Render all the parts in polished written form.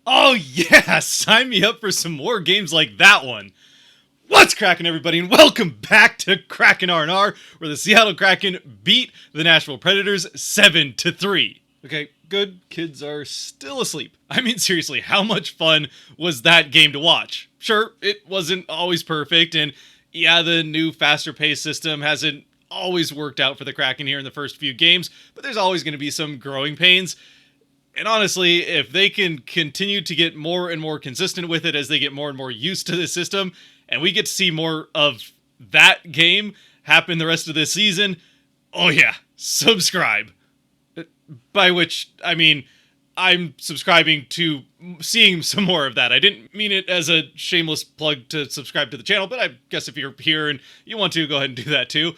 Oh yeah, sign me up for some more games like that one. What's cracking, everybody, and welcome back to Kraken R&R, where the Seattle Kraken beat the Nashville Predators 7-3. Okay, good, kids are still asleep. I mean, seriously, how much fun was that game to watch? Sure, it wasn't always perfect, and yeah, the new faster pace system hasn't always worked out for the Kraken here in the first few games, but there's always going to be some growing pains. And honestly, if they can continue to get more and more consistent with it as they get more and more used to the system, and we get to see more of that game happen the rest of this season, oh yeah, subscribe. By which, I mean, I'm subscribing to seeing some more of that. I didn't mean it as a shameless plug to subscribe to the channel, but I guess if you're here and you want to, go ahead and do that too.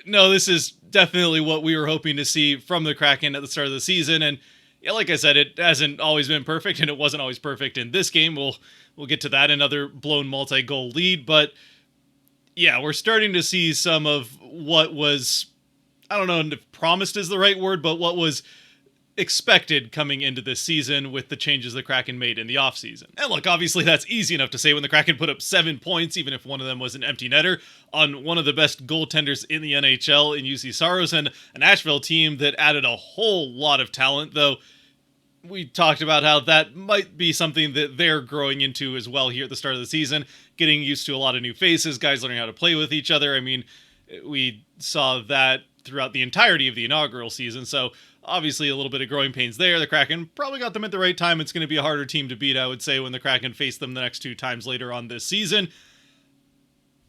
No, this is definitely what we were hoping to see from the Kraken at the start of the season, and yeah, like I said, it hasn't always been perfect, and it wasn't always perfect in this game. We'll get to that, another blown multi-goal lead, but yeah, we're starting to see some of what was, I don't know if promised is the right word, but what was expected coming into this season with the changes the Kraken made in the offseason. And look, obviously that's easy enough to say when the Kraken put up 7 points, even if one of them was an empty netter, on one of the best goaltenders in the NHL in UC Saros, and a Nashville team that added a whole lot of talent, though we talked about how that might be something that they're growing into as well here at the start of the season, getting used to a lot of new faces, guys learning how to play with each other. I mean, we saw that throughout the entirety of the inaugural season, so obviously a little bit of growing pains there. The Kraken probably got them at the right time. It's going to be a harder team to beat, I would say, when the Kraken face them the next 2 times later on this season.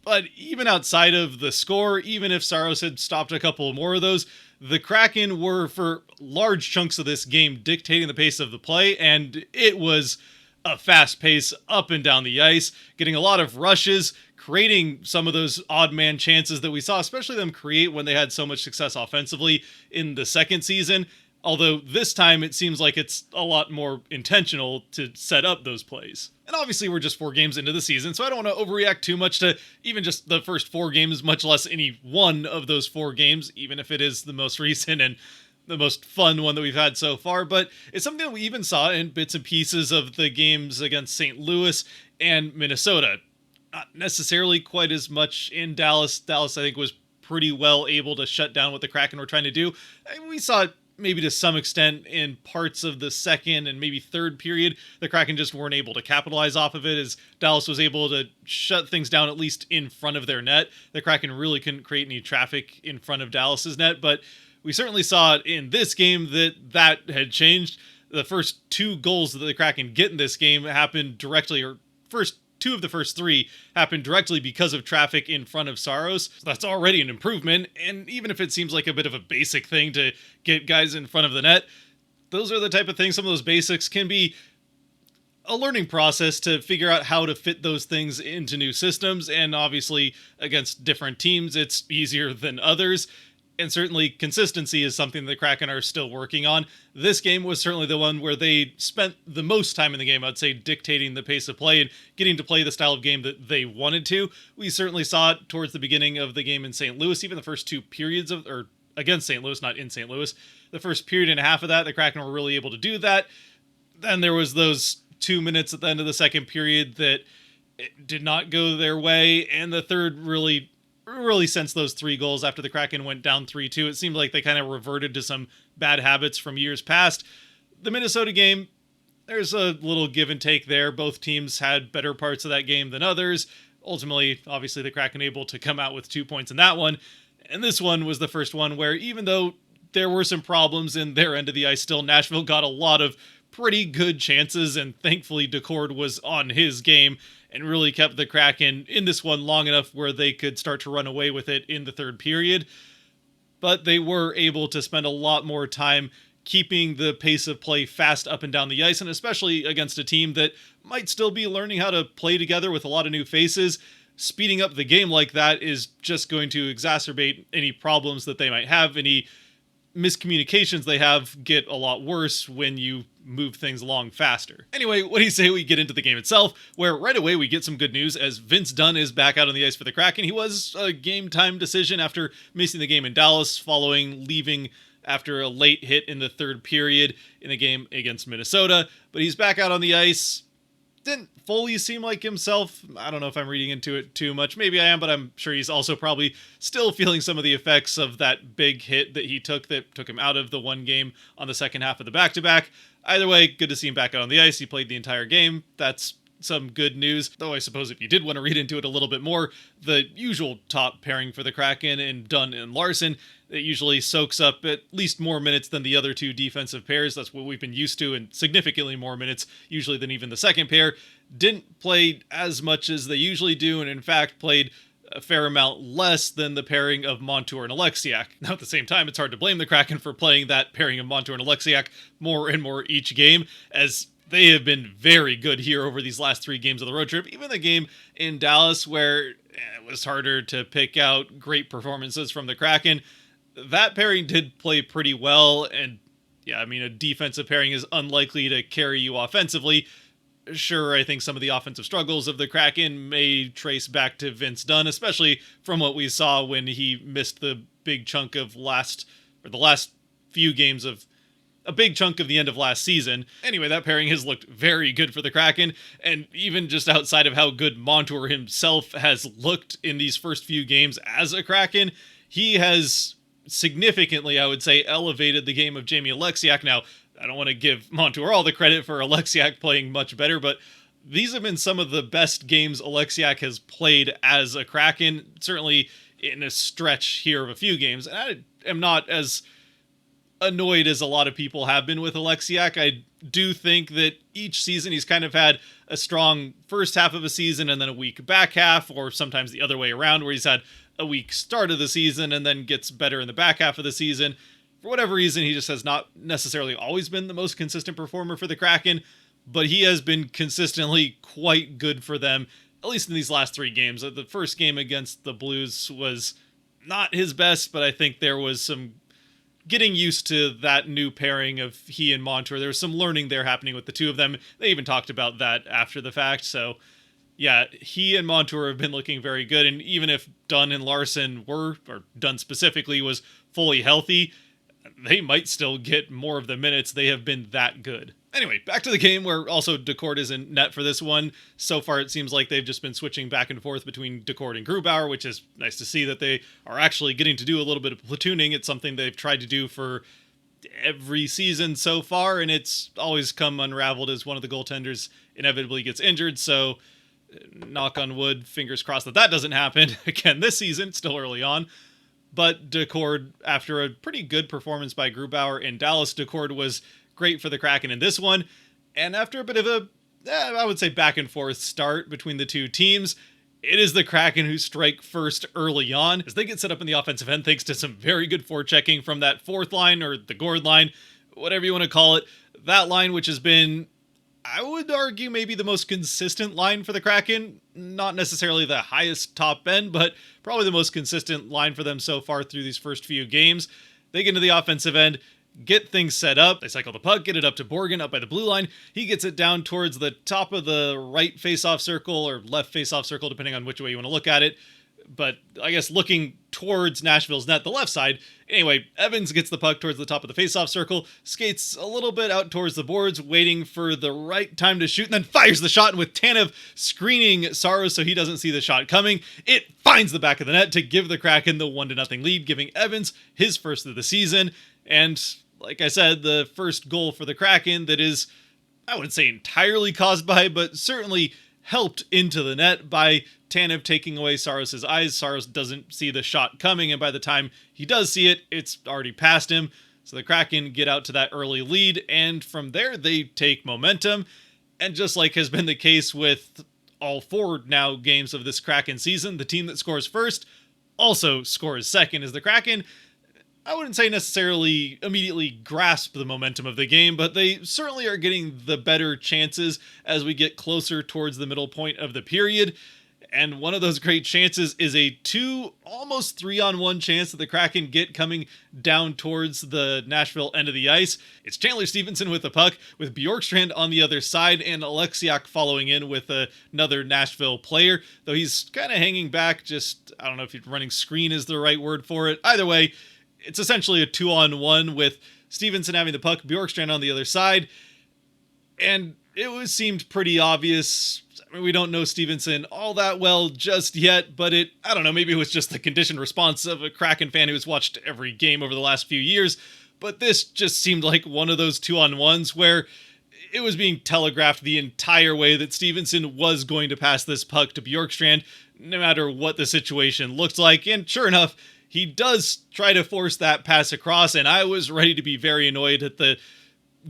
But even outside of the score, even if Saros had stopped a couple more of those, the Kraken were, for large chunks of this game, dictating the pace of the play, and it was a fast pace up and down the ice, getting a lot of rushes, creating some of those odd man chances that we saw, especially them create when they had so much success offensively in the second season. Although this time it seems like it's a lot more intentional to set up those plays. And obviously we're just 4 games into the season, so I don't want to overreact too much to even just the first 4 games, much less any one of those 4 games, even if it is the most recent and the most fun one that we've had so far. But it's something that we even saw in bits and pieces of the games against St. Louis and Minnesota. Not necessarily quite as much in Dallas. Dallas, I think, was pretty well able to shut down what the Kraken were trying to do. And we saw it maybe to some extent in parts of the second and maybe third period. The Kraken just weren't able to capitalize off of it, as Dallas was able to shut things down at least in front of their net. The Kraken really couldn't create any traffic in front of Dallas's net, but we certainly saw it in this game that had changed. The first 2 goals that the Kraken get in this game happened directly, or two of the first 3 happened directly because of traffic in front of Saros. So that's already an improvement, and even if it seems like a bit of a basic thing to get guys in front of the net, those are the type of things, some of those basics can be a learning process to figure out how to fit those things into new systems, and obviously against different teams it's easier than others. And certainly consistency is something the Kraken are still working on. This game was certainly the one where they spent the most time in the game, I'd say, dictating the pace of play and getting to play the style of game that they wanted to. We certainly saw it towards the beginning of the game in St. Louis, even the first 2 periods of, or against St. Louis, not in St. Louis. The first period and a half of that, the Kraken were really able to do that. Then there was those 2 minutes at the end of the second period that did not go their way, and the third really since those 3 goals after the Kraken went down 3-2, it seemed like they kind of reverted to some bad habits from years past. The Minnesota game, there's a little give and take there. Both teams had better parts of that game than others. Ultimately, obviously, the Kraken able to come out with 2 points in that one. And this one was the first one where, even though there were some problems in their end of the ice, still Nashville got a lot of pretty good chances, and thankfully Decord was on his game and really kept the Kraken in this one long enough where they could start to run away with it in the third period. But they were able to spend a lot more time keeping the pace of play fast up and down the ice, and especially against a team that might still be learning how to play together with a lot of new faces. Speeding up the game like that is just going to exacerbate any problems that they might have. Any miscommunications they have get a lot worse when you move things along faster. Anyway, what do you say we get into the game itself, where right away we get some good news as Vince Dunn is back out on the ice for the Kraken. He was a game time decision after missing the game in Dallas following leaving after a late hit in the third period in a game against Minnesota. But he's back out on the ice. Didn't fully seem like himself. I don't know if I'm reading into it too much. Maybe I am, but I'm sure he's also probably still feeling some of the effects of that big hit that he took that took him out of the one game on the second half of the back-to-back. Either way, good to see him back out on the ice. He played the entire game. That's some good news. Though I suppose if you did want to read into it a little bit more, the usual top pairing for the Kraken in Dunn and Larson, it usually soaks up at least more minutes than the other two defensive pairs. That's what we've been used to, and significantly more minutes usually than even the second pair. Didn't play as much as they usually do, and in fact played a fair amount less than the pairing of Montour and Alexiak. Now at the same time, it's hard to blame the Kraken for playing that pairing of Montour and Alexiak more and more each game, as they have been very good here over these last 3 games of the road trip. Even the game in Dallas where it was harder to pick out great performances from the Kraken, that pairing did play pretty well. And yeah, I mean, a defensive pairing is unlikely to carry you offensively. Sure, I think some of the offensive struggles of the Kraken may trace back to Vince Dunn, especially from what we saw when he missed the big chunk of the last few games of a big chunk of the end of last season. Anyway, that pairing has looked very good for the Kraken, and even just outside of how good Montour himself has looked in these first few games as a Kraken, he has significantly, I would say, elevated the game of Jamie Alexiak. Now, I don't want to give Montour all the credit for Alexiak playing much better, but these have been some of the best games Alexiak has played as a Kraken, certainly in a stretch here of a few games. And I am not as annoyed as a lot of people have been with Alexiak. I do think that each season he's kind of had a strong first half of a season and then a weak back half, or sometimes the other way around, where he's had a weak start of the season and then gets better in the back half of the season. For whatever reason, he just has not necessarily always been the most consistent performer for the Kraken, but he has been consistently quite good for them, at least in these last 3 games. The first game against the Blues was not his best, but I think there was some getting used to that new pairing of he and Montour. There was some learning there happening with the two of them. They even talked about that after the fact. So yeah, he and Montour have been looking very good. And even if Dunn and Larson were, or Dunn specifically, was fully healthy, they might still get more of the minutes. They have been that good. Anyway, back to the game, where also Decord is in net for this one. So far, it seems like they've just been switching back and forth between Decord and Grubauer, which is nice to see that they are actually getting to do a little bit of platooning. It's something they've tried to do for every season so far, and it's always come unraveled as one of the goaltenders inevitably gets injured. So, knock on wood, fingers crossed that that doesn't happen again this season. Still early on. But Decord, after a pretty good performance by Grubauer in Dallas, Decord was great for the Kraken in this one. And after a bit of a, I would say, back and forth start between the two teams, it is the Kraken who strike first early on as they get set up in the offensive end thanks to some very good forechecking from that fourth line, or the Gord line, whatever you want to call it. That line, which has been, I would argue, maybe the most consistent line for the Kraken. Not necessarily the highest top end, but probably the most consistent line for them so far through these first few games. They get into the offensive end, get things set up. They cycle the puck, get it up to Borgen, up by the blue line. He gets it down towards the top of the right face-off circle, or left face-off circle, depending on which way you want to look at it. But I guess looking towards Nashville's net, the left side. Anyway, Evans gets the puck towards the top of the face-off circle, skates a little bit out towards the boards, waiting for the right time to shoot, and then fires the shot. And with Tanev screening Saros so he doesn't see the shot coming, it finds the back of the net to give the Kraken the 1-0 lead, giving Evans his first of the season. And like I said, the first goal for the Kraken that is, I wouldn't say entirely caused by, but certainly helped into the net by Tanev taking away Saros' eyes. Saros doesn't see the shot coming, and by the time he does see it, it's already past him. So the Kraken get out to that early lead, and from there they take momentum. And just like has been the case with all 4 now games of this Kraken season, the team that scores first also scores second, as the Kraken, I wouldn't say necessarily immediately grasp the momentum of the game, but they certainly are getting the better chances as we get closer towards the middle point of the period. And one of those great chances is a 2, almost 3-on-1 chance that the Kraken get coming down towards the Nashville end of the ice. It's Chandler Stevenson with the puck, with Bjorkstrand on the other side, and Alexiak following in with another Nashville player, though he's kind of hanging back, just, I don't know if running screen is the right word for it. Either way, It's essentially a 2-on-1 with Stevenson having the puck, Bjorkstrand on the other side, and seemed pretty obvious. I mean, we don't know Stevenson all that well just yet, but I don't know, maybe it was just the conditioned response of a Kraken fan who's watched every game over the last few years, but this just seemed like one of those 2-on-1s where it was being telegraphed the entire way that Stevenson was going to pass this puck to Bjorkstrand, no matter what the situation looks like, and sure enough, he does try to force that pass across, and I was ready to be very annoyed at the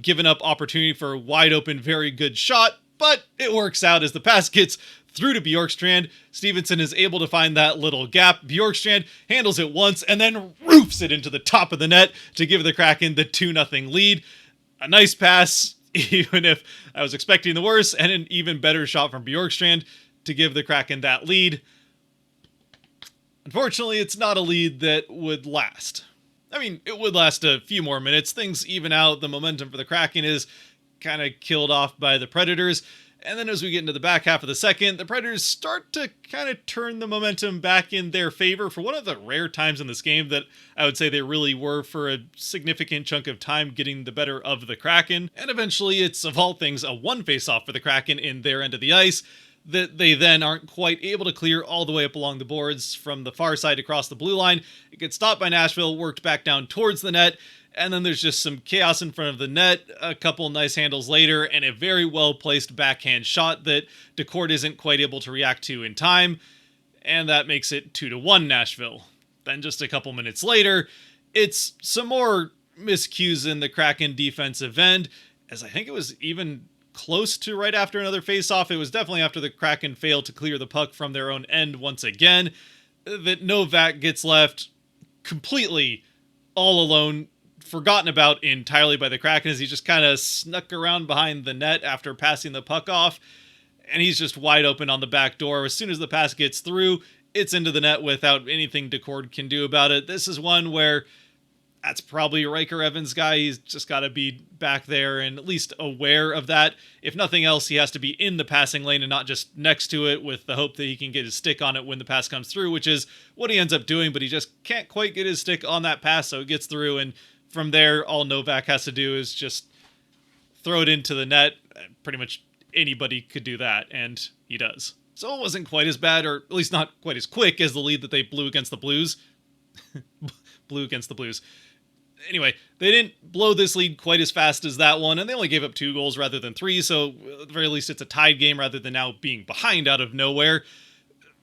given up opportunity for a wide open, very good shot, but it works out as the pass gets through to Bjorkstrand. Stevenson is able to find that little gap. Bjorkstrand handles it once and then roofs it into the top of the net to give the Kraken the 2-0 lead. A nice pass, even if I was expecting the worst, and an even better shot from Bjorkstrand to give the Kraken that lead. Unfortunately, it's not a lead that would last. I mean, it would last a few more minutes. Things even out. The momentum for the Kraken is kind of killed off by the Predators. And then as we get into the back half of the second, the Predators start to kind of turn the momentum back in their favor for one of the rare times in this game that I would say they really were for a significant chunk of time getting the better of the Kraken. And eventually it's, of all things, a one face-off for the Kraken in their end of the ice that they then aren't quite able to clear all the way up along the boards from the far side across the blue line. It gets stopped by Nashville, worked back down towards the net, and then there's just some chaos in front of the net, a couple nice handles later, and a very well-placed backhand shot that Decord isn't quite able to react to in time, and that makes it 2-1 Nashville. Then just a couple minutes later, it's some more miscues in the Kraken defensive end, as I think it was even close to right after another face-off. It was definitely after the Kraken failed to clear the puck from their own end once again, that Novak gets left completely all alone, forgotten about entirely by the Kraken as he just kind of snuck around behind the net after passing the puck off, and he's just wide open on the back door. As soon as the pass gets through, it's into the net without anything Decord can do about it. This is one where that's probably a Riker Evans guy. He's just got to be back there and at least aware of that. If nothing else, he has to be in the passing lane and not just next to it with the hope that he can get his stick on it when the pass comes through, which is what he ends up doing, but he just can't quite get his stick on that pass, so it gets through, and from there, all Novak has to do is just throw it into the net. Pretty much anybody could do that, and he does. So it wasn't quite as bad, or at least not quite as quick as the lead that they blew against the Blues. Anyway, they didn't blow this lead quite as fast as that one, and they only gave up 2 goals rather than 3, so at the very least it's a tied game rather than now being behind out of nowhere.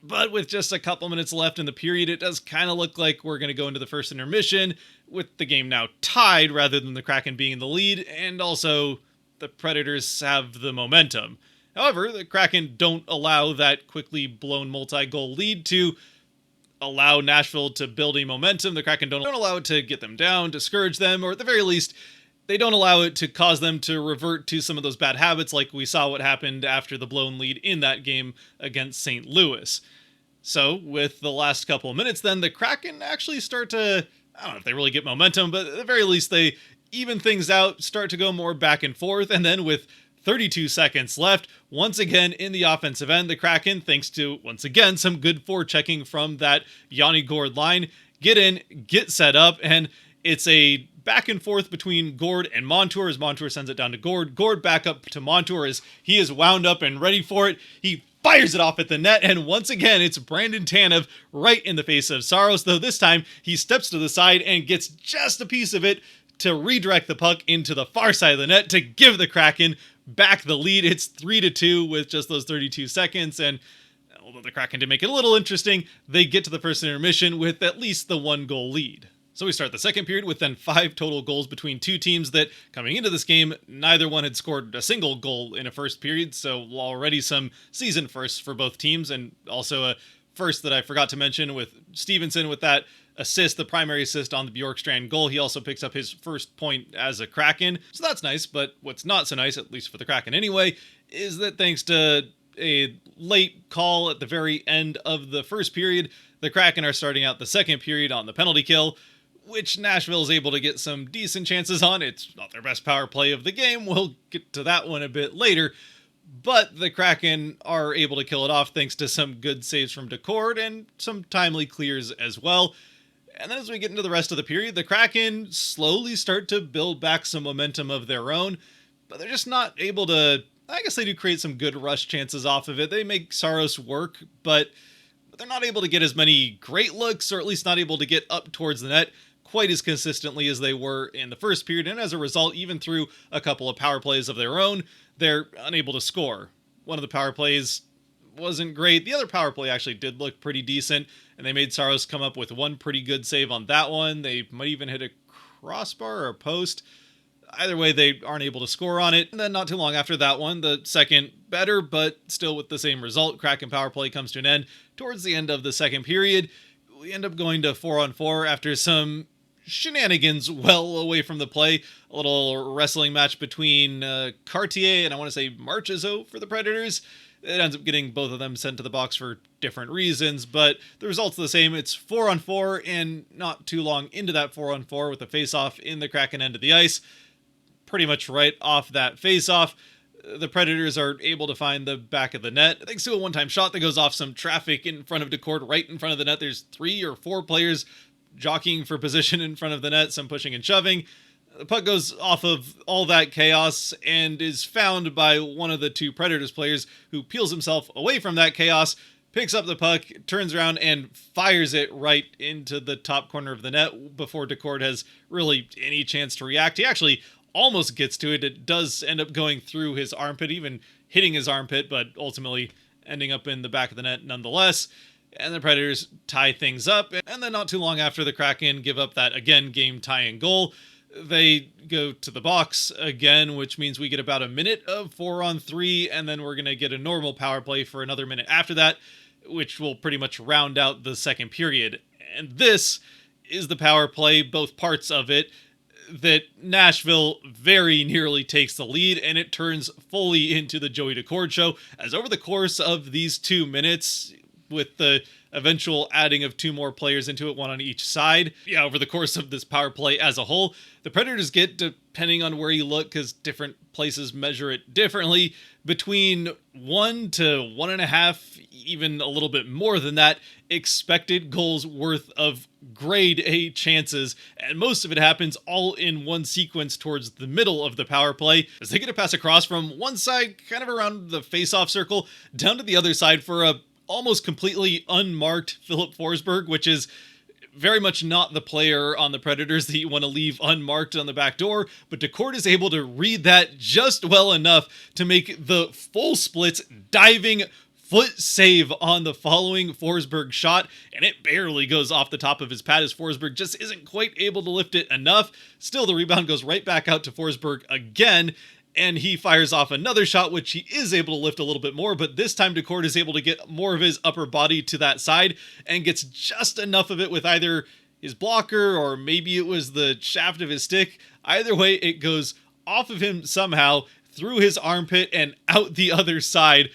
But with just a couple minutes left in the period, it does kind of look like we're going to go into the first intermission with the game now tied rather than the Kraken being in the lead, and also the Predators have the momentum. However, the Kraken don't allow that quickly blown multi-goal lead to allow Nashville to build a momentum. The Kraken don't allow it to get them down, discourage them, or at the very least, they don't allow it to cause them to revert to some of those bad habits like we saw what happened after the blown lead in that game against St. Louis. So, with the last couple of minutes then, the Kraken actually start to, I don't know if they really get momentum, but at the very least they even things out, start to go more back and forth, and then with 32 seconds left, once again in the offensive end, the Kraken, thanks to, once again, some good forechecking from that Yanni Gourde line, get in, get set up, and it's a back and forth between Gourde and Montour as Montour sends it down to Gourde. Gourde back up to Montour as he is wound up and ready for it. He fires it off at the net, and once again, it's Brandon Tanev right in the face of Saros, though this time he steps to the side and gets just a piece of it to redirect the puck into the far side of the net to give the Kraken back the lead. It's 3-2 with just those 32 seconds, and although the Kraken did make it a little interesting, they get to the first intermission with at least the 1-goal lead. So we start the second period with then 5 total goals between two teams that, coming into this game, neither one had scored a single goal in a first period, so already some season firsts for both teams, and also a first that I forgot to mention with Stevenson with that assist, the primary assist on the Bjorkstrand goal. He also picks up his first point as a Kraken, so that's nice, but what's not so nice, at least for the Kraken anyway, is that thanks to a late call at the very end of the first period, the Kraken are starting out the second period on the penalty kill, which Nashville is able to get some decent chances on. It's not their best power play of the game. We'll get to that one a bit later. But the Kraken are able to kill it off thanks to some good saves from Decord and some timely clears as well. And then as we get into the rest of the period, the Kraken slowly start to build back some momentum of their own, but they're just not able to. I guess they do create some good rush chances off of it. They make Saros work, but they're not able to get as many great looks, or at least not able to get up towards the net quite as consistently as they were in the first period. And as a result, even through a couple of power plays of their own, they're unable to score. One of the power plays wasn't great. The other power play actually did look pretty decent, and they made Saros come up with one pretty good save on that one. They might even hit a crossbar or a post. Either way, they aren't able to score on it. And then not too long after that one, the second better, but still with the same result, Kraken power play comes to an end. Towards the end of the second period, we end up going to 4-on-4 after some shenanigans well away from the play. A little wrestling match between Cartier and I want to say Marcheseau for the Predators. It ends up getting both of them sent to the box for different reasons, but the result's the same. It's 4-on-4, and not too long into that 4-on-4 with a face-off in the Kraken end of the ice. Pretty much right off that face-off, the Predators are able to find the back of the net, thanks to a one-time shot that goes off some traffic in front of Decord, right in front of the net. There's 3 or 4 players jockeying for position in front of the net, some pushing and shoving. The puck goes off of all that chaos and is found by one of the 2 Predators players, who peels himself away from that chaos, picks up the puck, turns around, and fires it right into the top corner of the net before Decord has really any chance to react. He actually almost gets to it. It does end up going through his armpit, even hitting his armpit, but ultimately ending up in the back of the net nonetheless. And the Predators tie things up. And then not too long after, the Kraken give up that, again, game-tying goal. They go to the box again, which means we get about a minute of 4-on-3, and then we're going to get a normal power play for another minute after that, which will pretty much round out the second period. And this is the power play, both parts of it, that Nashville very nearly takes the lead, and it turns fully into the Joey Decord show, as over the course of these 2 minutes, with the eventual adding of 2 more players into it, 1 on each side. Yeah, over the course of this power play as a whole, the Predators get, depending on where you look, because different places measure it differently, between 1 to 1.5, even a little bit more than that, expected goals worth of grade A chances, and most of it happens all in one sequence towards the middle of the power play, as they get a pass across from one side, kind of around the face-off circle, down to the other side for a almost completely unmarked Philip Forsberg, which is very much not the player on the Predators that you want to leave unmarked on the back door, but Decord is able to read that just well enough to make the full splits diving foot save on the following Forsberg shot, and it barely goes off the top of his pad as Forsberg just isn't quite able to lift it enough. Still, the rebound goes right back out to Forsberg again, and he fires off another shot, which he is able to lift a little bit more, but this time Decord is able to get more of his upper body to that side and gets just enough of it with either his blocker or maybe it was the shaft of his stick. Either way, it goes off of him somehow, through his armpit and out the other side,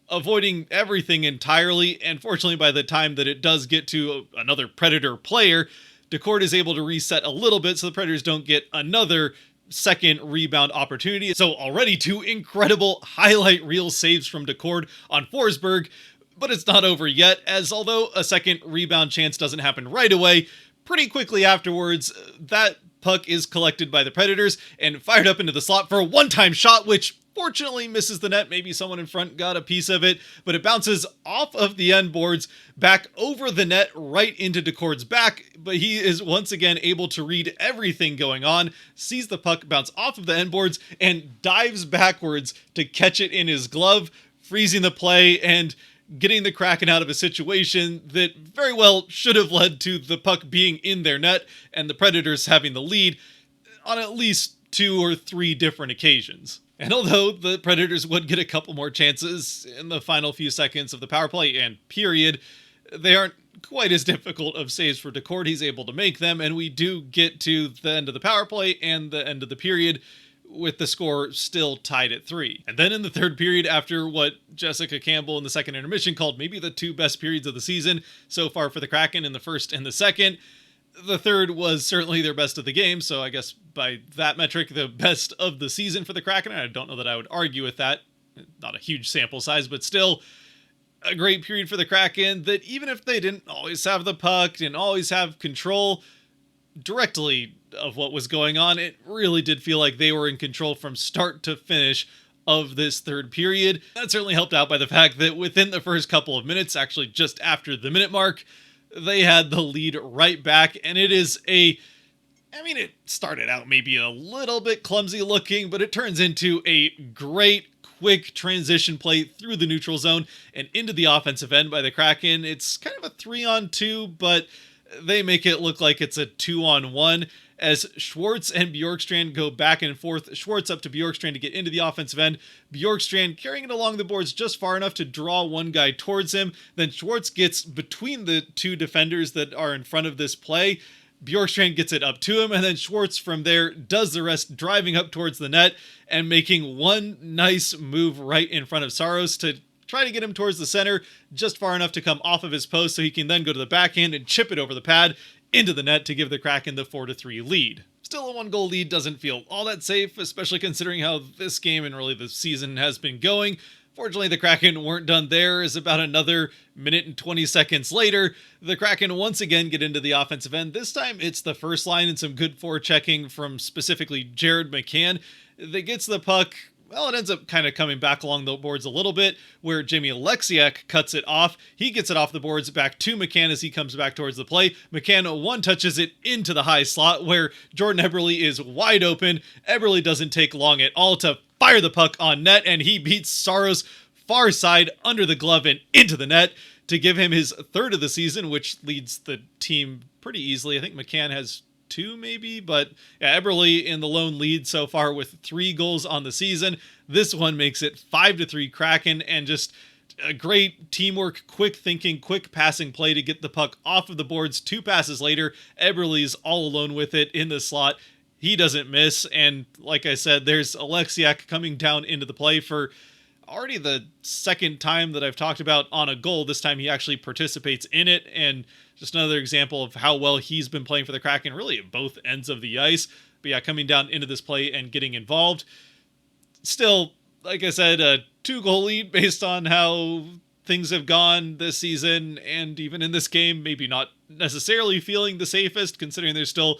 avoiding everything entirely. And fortunately, by the time that it does get to another Predator player, Decord is able to reset a little bit so the Predators don't get another second rebound opportunity. So already 2 incredible highlight reel saves from Decord on Forsberg, but it's not over yet, as although a second rebound chance doesn't happen right away, pretty quickly afterwards, that puck is collected by the Predators and fired up into the slot for a one-time shot, which fortunately misses the net. Maybe someone in front got a piece of it, but it bounces off of the end boards back over the net right into Decord's back, but he is once again able to read everything going on, sees the puck bounce off of the end boards, and dives backwards to catch it in his glove, freezing the play and getting the Kraken out of a situation that very well should have led to the puck being in their net and the Predators having the lead on at least 2 or 3 different occasions. And although the Predators would get a couple more chances in the final few seconds of the power play and period, they aren't quite as difficult of saves for Decord. He's able to make them, and we do get to the end of the power play and the end of the period with the score still tied at 3. And then in the third period, after what Jessica Campbell in the second intermission called maybe the 2 best periods of the season so far for the Kraken in the first and the second, the third was certainly their best of the game, so I guess by that metric, the best of the season for the Kraken. I don't know that I would argue with that. Not a huge sample size, but still, a great period for the Kraken that even if they didn't always have the puck, didn't always have control directly of what was going on, it really did feel like they were in control from start to finish of this third period. That certainly helped out by the fact that within the first couple of minutes, actually just after the minute mark, they had the lead right back. And it is it started out maybe a little bit clumsy looking, but it turns into a great quick transition play through the neutral zone and into the offensive end by the Kraken. It's kind of a 3-on-2, but they make it look like it's a 2-on-1 as Schwartz and Bjorkstrand go back and forth. Schwartz up to Bjorkstrand to get into the offensive end. Bjorkstrand carrying it along the boards just far enough to draw one guy towards him. Then Schwartz gets between the two defenders that are in front of this play. Bjorkstrand gets it up to him, and then Schwartz from there does the rest, driving up towards the net and making one nice move right in front of Saros to try to get him towards the center, just far enough to come off of his post so he can then go to the backhand and chip it over the pad into the net to give the Kraken the 4-3 lead. Still, a 1-goal lead doesn't feel all that safe, especially considering how this game and really the season has been going. Fortunately, the Kraken weren't done there, as about another minute and 20 seconds later, the Kraken once again get into the offensive end. This time, it's the first line and some good forechecking from specifically Jared McCann that gets the puck. Well, it ends up kind of coming back along the boards a little bit, where Jamie Alexiak cuts it off. He gets it off the boards back to McCann as he comes back towards the play. McCann one-touches it into the high slot, where Jordan Eberle is wide open. Eberle doesn't take long at all to fire the puck on net, and he beats Saros far side under the glove and into the net to give him his third of the season, which leads the team pretty easily. I think McCann has 2 maybe, but yeah, Eberle in the lone lead so far with 3 goals on the season. This one makes it 5-3 Kraken, and just a great teamwork, quick thinking, quick passing play to get the puck off of the boards. 2 passes later, Eberle's all alone with it in the slot. He doesn't miss, and like I said, there's Alexiak coming down into the play for already the second time that I've talked about on a goal. This time he actually participates in it, and just another example of how well he's been playing for the Kraken, really at both ends of the ice. But yeah, coming down into this play and getting involved. Still, like I said, a 2-goal lead based on how things have gone this season, and even in this game, maybe not necessarily feeling the safest, considering there's still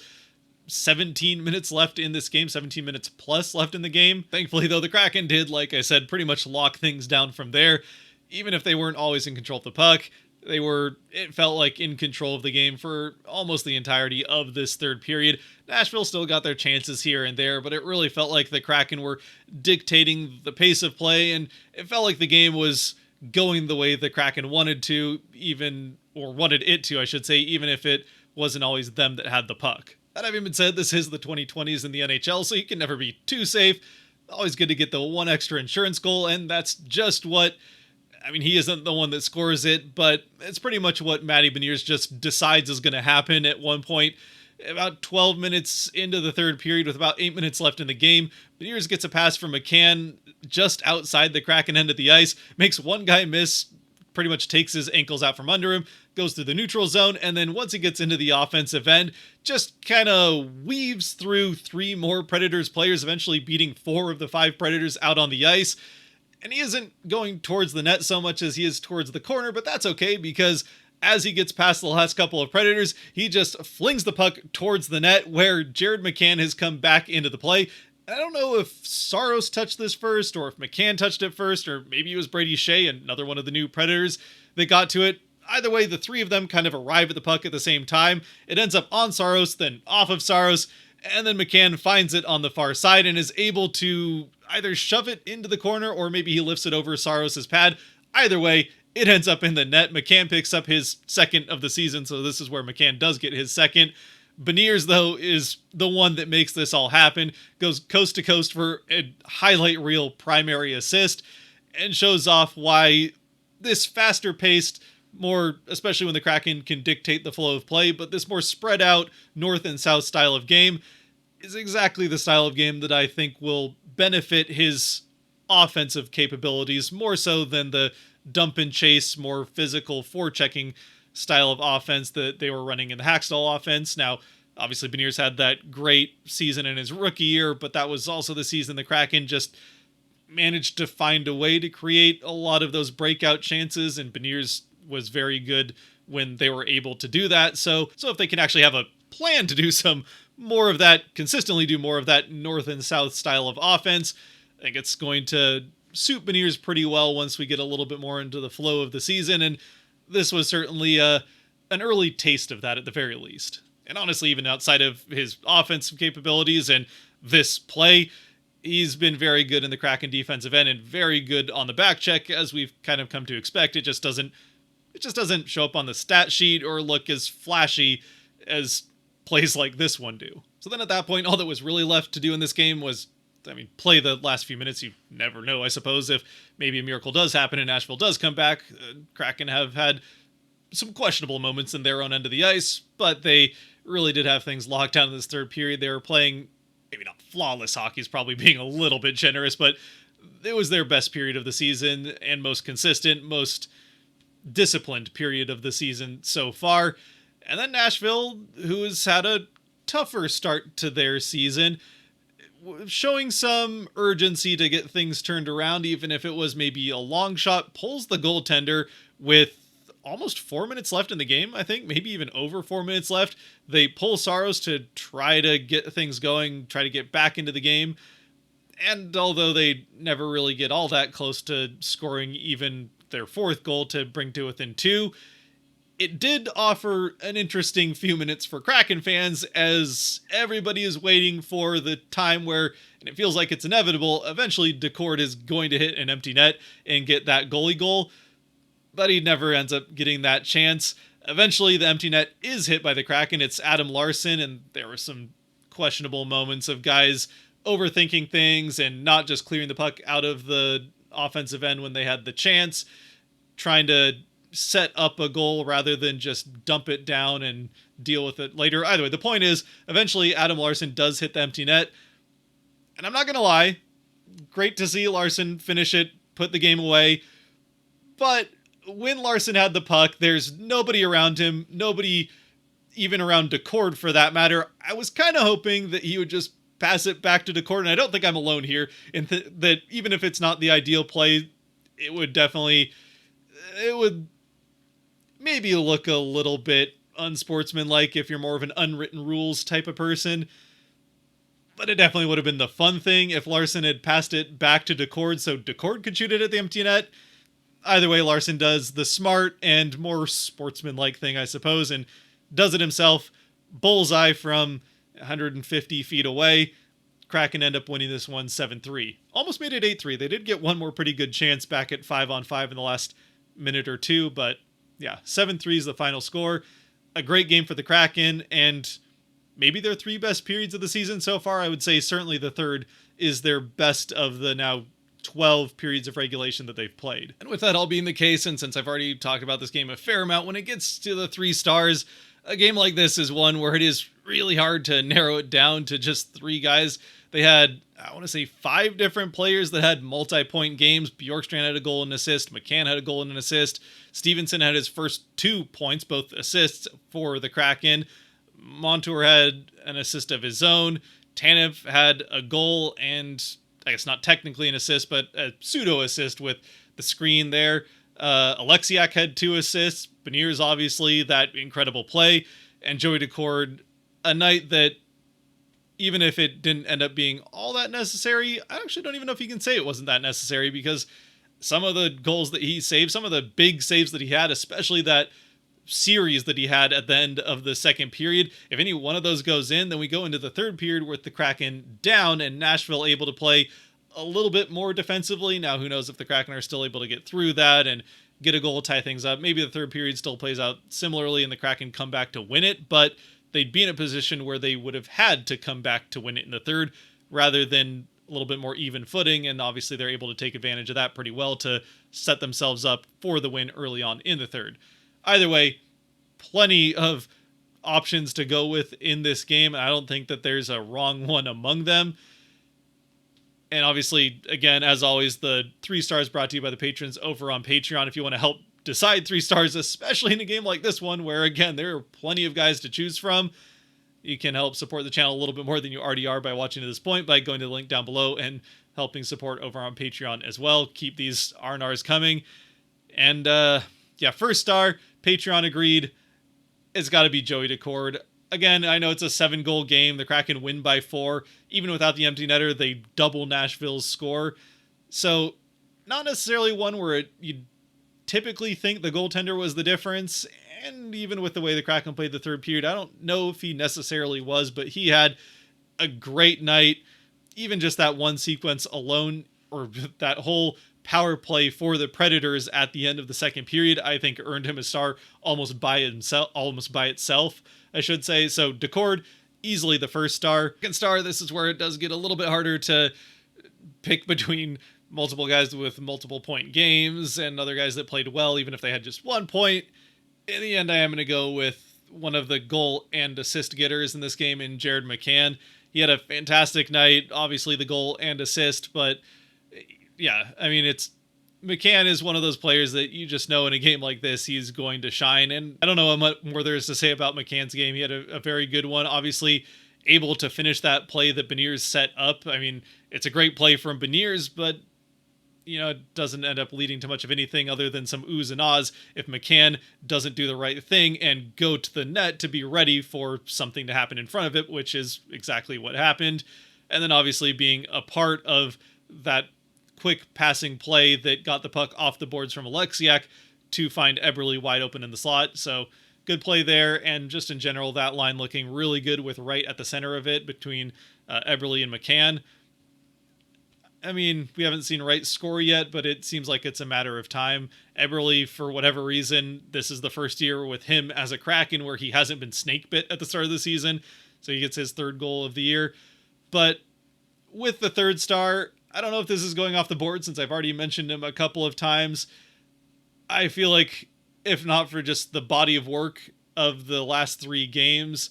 17 minutes left in this game, 17 minutes plus left in the game. Thankfully, though, the Kraken did, like I said, pretty much lock things down from there. Even if they weren't always in control of the puck, it felt like in control of the game for almost the entirety of this third period. Nashville still got their chances here and there, but it really felt like the Kraken were dictating the pace of play, and it felt like the game was going the way the Kraken wanted it to, I should say, even if it wasn't always them that had the puck. That having been said, this is the 2020s in the NHL, so you can never be too safe. Always good to get the one extra insurance goal, and that's just what... he isn't the one that scores it, but it's pretty much what Matty Beniers just decides is going to happen at one point. About 12 minutes into the third period, with about 8 minutes left in the game, Beniers gets a pass from McCann just outside the Kraken end of the ice, makes one guy miss, pretty much takes his ankles out from under him, goes through the neutral zone, and then once he gets into the offensive end, just kind of weaves through 3 more Predators players, eventually beating 4 of the 5 Predators out on the ice. And he isn't going towards the net so much as he is towards the corner, but that's okay, because as he gets past the last couple of Predators, he just flings the puck towards the net, where Jared McCann has come back into the play. I don't know if Saros touched this first, or if McCann touched it first, or maybe it was Brady Shea, another one of the new Predators, that got to it. Either way, the 3 of them kind of arrive at the puck at the same time. It ends up on Saros, then off of Saros, and then McCann finds it on the far side and is able to either shove it into the corner, or maybe he lifts it over Saros' pad. Either way, it ends up in the net. McCann picks up his second of the season, so this is where McCann does get his second. Beniers, though, is the one that makes this all happen, goes coast to coast for a highlight reel primary assist, and shows off why this faster paced, more, especially when the Kraken can dictate the flow of play, but this more spread out north and south style of game is exactly the style of game that I think will benefit his offensive capabilities more so than the dump and chase, more physical forechecking style of offense that they were running in the Hackstall offense. Now, obviously, Beniers had that great season in his rookie year, but that was also the season the Kraken just managed to find a way to create a lot of those breakout chances, and Beniers was very good when they were able to do that. So if they can actually have a plan to do some more of that, consistently do more of that north and south style of offense, I think it's going to suit Beniers pretty well once we get a little bit more into the flow of the season, and this was certainly an early taste of that at the very least. And honestly, even outside of his offensive capabilities and this play, he's been very good in the Kraken defensive end and very good on the back check, as we've kind of come to expect. It just doesn't show up on the stat sheet or look as flashy as plays like this one do. So then at that point, all that was really left to do in this game was, play the last few minutes. You never know, I suppose, if maybe a miracle does happen and Nashville does come back. Kraken have had some questionable moments in their own end of the ice, but they really did have things locked down in this third period. They were playing, maybe not flawless hockey is probably being a little bit generous, but it was their best period of the season and most consistent, most disciplined period of the season so far. And then Nashville, who has had a tougher start to their season, showing some urgency to get things turned around, even if it was maybe a long shot, pulls the goaltender with almost 4 minutes left in the game, I think, maybe even over 4 minutes left. They pull Saros to try to get things going, try to get back into the game. And although they never really get all that close to scoring even their fourth goal to bring to within 2, it did offer an interesting few minutes for Kraken fans, as everybody is waiting for the time where, and it feels like it's inevitable, eventually Decord is going to hit an empty net and get that goalie goal, but he never ends up getting that chance. Eventually the empty net is hit by the Kraken. It's Adam Larsson, and there were some questionable moments of guys overthinking things and not just clearing the puck out of the offensive end when they had the chance, trying to set up a goal rather than just dump it down and deal with it later. Either way, the point is, eventually Adam Larsson does hit the empty net. And I'm not going to lie, great to see Larsson finish it, put the game away. But when Larsson had the puck, there's nobody around him, nobody even around Decord for that matter. I was kind of hoping that he would just pass it back to Decord, and I don't think I'm alone here in that even if it's not the ideal play, it would maybe look a little bit unsportsmanlike if you're more of an unwritten rules type of person. But it definitely would have been the fun thing if Larsson had passed it back to Decord so Decord could shoot it at the empty net. Either way, Larsson does the smart and more sportsmanlike thing, I suppose, and does it himself. Bullseye from 150 feet away. Kraken end up winning this one 7-3. Almost made it 8-3. They did get one more pretty good chance back at 5-on-5 in the last minute or two, but yeah, 7-3 is the final score. A great game for the Kraken, and maybe their 3 best periods of the season so far. I would say certainly the third is their best of the now 12 periods of regulation that they've played. And with that all being the case, and since I've already talked about this game a fair amount, when it gets to the 3 stars, a game like this is one where it is really hard to narrow it down to just 3 guys. They had, I want to say, 5 different players that had multi-point games. Bjorkstrand had a goal and an assist. McCann had a goal and an assist. Stevenson had his first 2 points, both assists for the Kraken. Montour had an assist of his own. Tanev had a goal and, I guess not technically an assist, but a pseudo assist with the screen there. Alexiak had 2 assists. Beniers, obviously, that incredible play. And Joey Decord, a night that, even if it didn't end up being all that necessary, I actually don't even know if you can say it wasn't that necessary, because some of the goals that he saved, some of the big saves that he had, especially that series that he had at the end of the second period, if any one of those goes in, then we go into the third period with the Kraken down and Nashville able to play a little bit more defensively. Now, who knows if the Kraken are still able to get through that and get a goal, tie things up. Maybe the third period still plays out similarly and the Kraken come back to win it, but they'd be in a position where they would have had to come back to win it in the third rather than a little bit more even footing. And obviously they're able to take advantage of that pretty well to set themselves up for the win early on in the third. Either way, plenty of options to go with in this game. I don't think that there's a wrong one among them. And obviously, again, as always, the 3 stars brought to you by the patrons over on Patreon. If you want to help decide 3 stars, especially in a game like this one, where, again, there are plenty of guys to choose from, you can help support the channel a little bit more than you already are by watching to this point by going to the link down below and helping support over on Patreon as well. Keep these R&Rs coming. And yeah, first star, Patreon agreed. It's got to be Joey Decord. Again, I know it's a 7-goal game. The Kraken win by 4. Even without the empty netter, they double Nashville's score. So, not necessarily one where you'd typically think the goaltender was the difference. And even with the way the Kraken played the third period, I don't know if he necessarily was, but he had a great night. Even just that one sequence alone, or that whole power play for the Predators at the end of the second period, I think earned him a star almost by itself, I should say. So Decord, easily the first star. Second star, this is where it does get a little bit harder to pick between multiple guys with multiple point games and other guys that played well, even if they had just 1 point. In the end, I am going to go with one of the goal and assist getters in this game in Jared McCann. He had a fantastic night, obviously the goal and assist, but yeah, I mean, McCann is one of those players that you just know in a game like this, he's going to shine. And I don't know how much more there is to say about McCann's game. He had a very good one, obviously able to finish that play that Beniers set up. I mean, it's a great play from Beniers, but it doesn't end up leading to much of anything other than some oohs and ahs if McCann doesn't do the right thing and go to the net to be ready for something to happen in front of it, which is exactly what happened. And then obviously being a part of that quick passing play that got the puck off the boards from Alexiak to find Eberle wide open in the slot. So good play there. And just in general, that line looking really good with Wright at the center of it between Eberle and McCann. I mean, we haven't seen Wright score yet, but it seems like it's a matter of time. Eberle, for whatever reason, this is the first year with him as a Kraken where he hasn't been snake bit at the start of the season. So he gets his third goal of the year. But with the third star, I don't know if this is going off the board since I've already mentioned him a couple of times. I feel like if not for just the body of work of the last 3 games,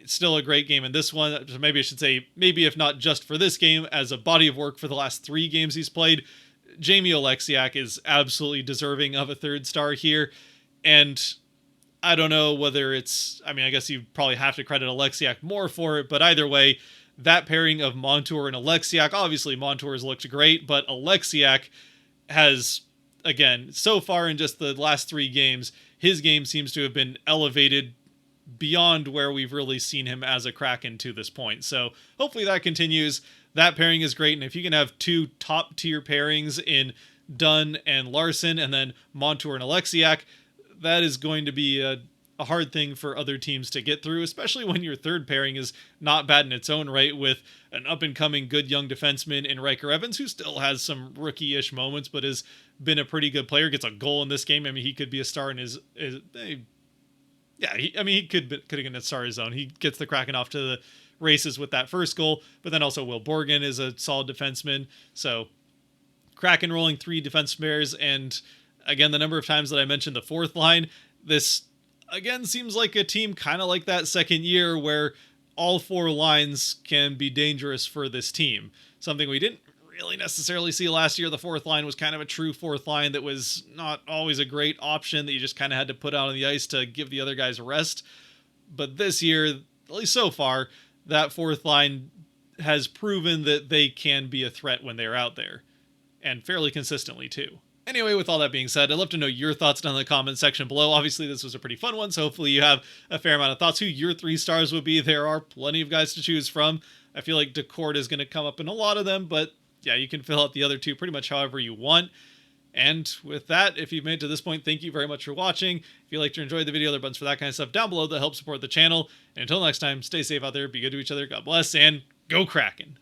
it's still a great game in this one. Maybe I should say, maybe if not just for this game, as a body of work for the last 3 games he's played, Jamie Oleksiak is absolutely deserving of a third star here. And I don't know whether I guess you probably have to credit Oleksiak more for it, but either way, that pairing of Montour and Oleksiak, obviously Montour has looked great, but Oleksiak has, again, so far in just the last 3 games, his game seems to have been elevated beyond where we've really seen him as a Kraken to this point. So hopefully that continues. That pairing is great, and if you can have 2 top-tier pairings in Dunn and Larson, and then Montour and Oleksiak, that is going to be a hard thing for other teams to get through, especially when your third pairing is not bad in its own right with an up-and-coming good young defenseman in Riker Evans, who still has some rookie-ish moments, but has been a pretty good player, gets a goal in this game. I mean, he could be a star in he could have been a star in his own. He gets the Kraken off to the races with that first goal, but then also Will Borgen is a solid defenseman. So Kraken rolling 3 defense pairs, and again, the number of times that I mentioned the fourth line, this again seems like a team kind of like that second year where all 4 lines can be dangerous for this team. Something we didn't really necessarily see last year. The fourth line was kind of a true fourth line that was not always a great option that you just kind of had to put out on the ice to give the other guys a rest. But this year, at least so far, that fourth line has proven that they can be a threat when they're out there, and fairly consistently too. Anyway, with all that being said, I'd love to know your thoughts down in the comment section below. Obviously, this was a pretty fun one, so hopefully you have a fair amount of thoughts who your 3 stars would be. There are plenty of guys to choose from. I feel like Decord is going to come up in a lot of them, but yeah, you can fill out the other 2 pretty much however you want. And with that, if you've made it to this point, thank you very much for watching. If you liked or enjoyed the video, there are buttons for that kind of stuff down below that help support the channel. And until next time, stay safe out there, be good to each other, God bless, and go Kraken!